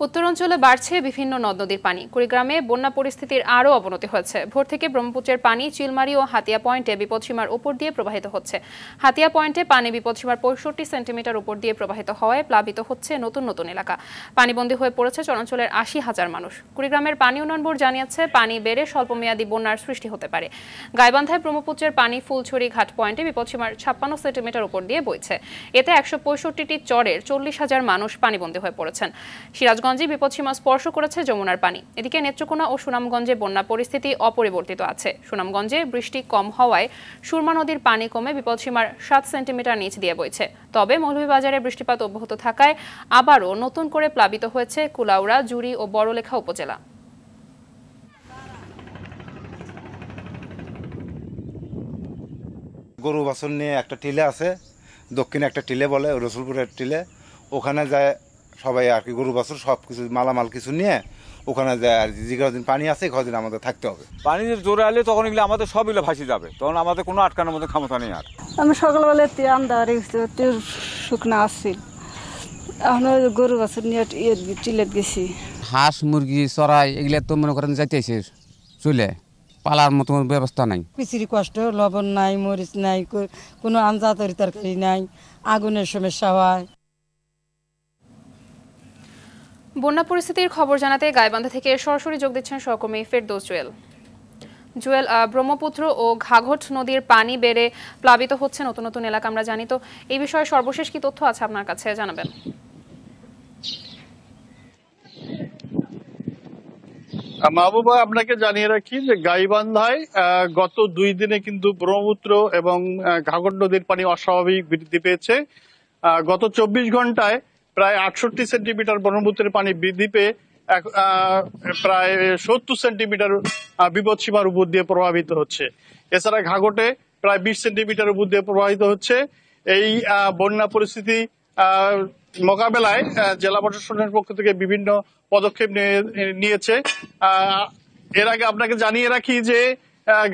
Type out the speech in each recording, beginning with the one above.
উত্তরাঞ্চলে বাড়ছে বিভিন্ন নদ নদীর পানি। কুড়িগ্রামে বন্যা পরিস্থিতির আরও অবনতি হয়েছে। ভোর থেকে ব্রহ্মপুত্রের পানি চিলমারি ও হাতিয়া পয়েন্টে বিপদসীমার উপর দিয়ে প্রবাহিত হচ্ছে। হাতিয়া পয়েন্টে পানি বিপদসীমার 65 সেন্টিমিটার উপর দিয়ে প্রবাহিত হওয়ায় প্লাবিত হচ্ছে নতুন নতুন এলাকা। পানিবন্দী হয়ে পড়েছে চরাঞ্চলের 80,000 মানুষ। কুড়িগ্রামের পানি উন্নয়ন বোর্ড জানিয়েছে, পানি বেড়ে স্বল্পমেয়াদী বন্যার সৃষ্টি হতে পারে। গাইবান্ধায় ব্রহ্মপুত্রের পানি ফুলছড়ি ঘাট পয়েন্টে বিপদসীমার 56 সেন্টিমিটার উপর দিয়ে বইছে। এতে 165টি চরের 40,000 মানুষ পানিবন্দী হয়ে পড়েছেন। সিরাজগঞ্জে বিপদসীমা স্পর্শ করেছে যমুনার পানি। এদিকে নেত্রকোনা ও সুনামগঞ্জে বন্যা পরিস্থিতি অপরিবর্তিত আছে। সুনামগঞ্জে বৃষ্টি কম হওয়ায় সুরমা নদীর পানি কমে বিপদসীমার 7 সেন্টিমিটার নিচ দিয়ে বইছে। তবে মৌলভীবাজারে বৃষ্টিপাত অব্যাহত থাকায় আবারও নতুন করে প্লাবিত হয়েছে কুলাউড়া, জুড়ি ও বড়লেখা উপজেলা। গরু বাছুর নিয়ে একটা টিলে আছে, দক্ষিণে একটা টিলে বলে রসুলপুরের টিলে, ওখানে যায় সবাই আর কি, গরু বাছুর সব কিছু মালামাল কিছু নিয়ে ওখানে যায় আর যে কদিন পানি আছে কদিন আমাদের থাকতে হবে। পানি জোরে আলে তখন এগুলো আমাদের সবগুলো ভাসি যাবে, তখন আমাদের কোনো আটকানোর মধ্যে ক্ষমতা নেই। আর আমি সকালবেলা আন্দার শুকনা আসছিল, এখন গরু বাছুর নিয়ে টিলেট গেছি। হাঁস মুরগি চড়াই এগুলো তো মনে করেন যাইতেছে চলে, পালার মতো ব্যবস্থা নাই। পিছিরি কষ্ট, লবণ নাই, মরিচ নাই, কোনো আঞ্জা তরকারি নাই, আগুনের সমস্যা হয়। বন্যা পরিস্থিতির খবর জানাতে গাইবান্ধা থেকে সরাসরি যোগ দিচ্ছেন সহকর্মী ফেরদৌস জুয়েল। জুয়েল, ব্রহ্মপুত্র ও ঘাঘট নদীর পানি বেড়ে প্লাবিত হচ্ছে নতুন নতুন এলাকা আমরা জানি, তো এই বিষয়ে সর্বশেষ কি তথ্য আছে আপনার কাছে জানাবেন? মাহবুবা, আপনাকে জানিয়ে রাখি যে গাইবান্ধায় গত 2 দিনে কিন্তু ব্রহ্মপুত্র এবং ঘাঘট নদীর পানি অস্বাভাবিক বৃদ্ধি পেয়েছে। গত 24 ঘন্টায় প্রায় 68 সেন্টিমিটার ব্রহ্মপুত্রের পানি বৃদ্ধি পেয়ে প্রায় 70 সেন্টিমিটার বিপদসীমার উপর দিয়ে প্রভাবিত হচ্ছে। এছাড়া ঘাঘটে প্রায় 20 সেন্টিমিটার উপর দিয়ে প্রবাহিত হচ্ছে। এই বন্যা পরিস্থিতি মোকাবেলায় জেলা প্রশাসনের পক্ষ থেকে বিভিন্ন পদক্ষেপ নিয়েছে। এর আগে আপনাকে জানিয়ে রাখি যে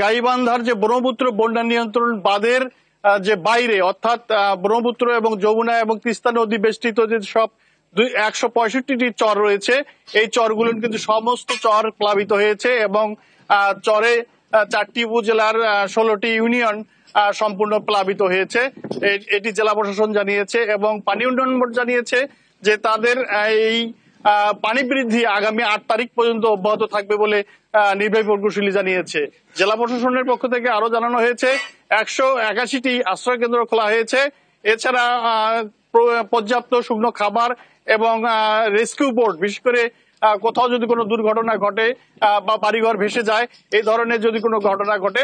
গাইবান্ধার যে ব্রহ্মপুত্র বন্যা নিয়ন্ত্রণ বাঁধের যে বাইরে, অর্থাৎ ব্রহ্মপুত্র এবং যমুনা এবং তিস্তা নদী বেষ্টিত যে সব 165টি চর রয়েছে, এই চরগুলো কিন্তু সমস্ত চর প্লাবিত হয়েছে এবং চরে 4টি উপজেলার 16টি ইউনিয়ন সম্পূর্ণ প্লাবিত হয়েছে। এটি জেলা প্রশাসন জানিয়েছে এবং পানি উন্নয়ন বোর্ড জানিয়েছে যে তাদের এই পানি বৃদ্ধি আগামী 8 তারিখ পর্যন্ত অব্যাহত থাকবে বলে নির্বাহী প্রকৌশলী জানিয়েছে। জেলা প্রশাসনের পক্ষ থেকে আরো জানানো হয়েছে 181টি আশ্রয় কেন্দ্র খোলা হয়েছে। এছাড়া পর্যাপ্ত শুকনো খাবার এবং রেস্কিউ বোট, বিশেষ করে কোথাও যদি কোনো দুর্ঘটনা ঘটে বা বাড়িঘর ভেসে যায়, এই ধরনের যদি কোনো ঘটনা ঘটে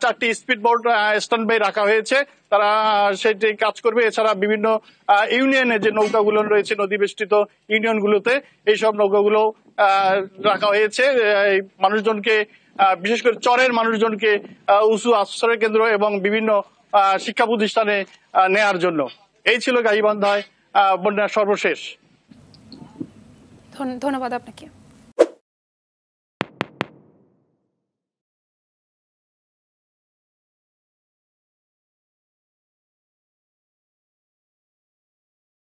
4টি স্পিড বোট স্ট্যান্ড বাই রাখা হয়েছে, তারা সেটি কাজ করবে। এছাড়া বিভিন্ন ইউনিয়নে যে নৌকাগুলো রয়েছে নদী বেষ্টিত ইউনিয়নগুলোতে, এইসব নৌকাগুলো রাখা হয়েছে মানুষজনকে, বিশেষ করে চরের মানুষজনকে উঁচু আশ্রয় কেন্দ্র এবং বিভিন্ন শিক্ষা প্রতিষ্ঠানে নেয়ার জন্য। এই ছিল গাইবান্ধায় বন্যার সর্বশেষ। ধন্যবাদ আপনাকে।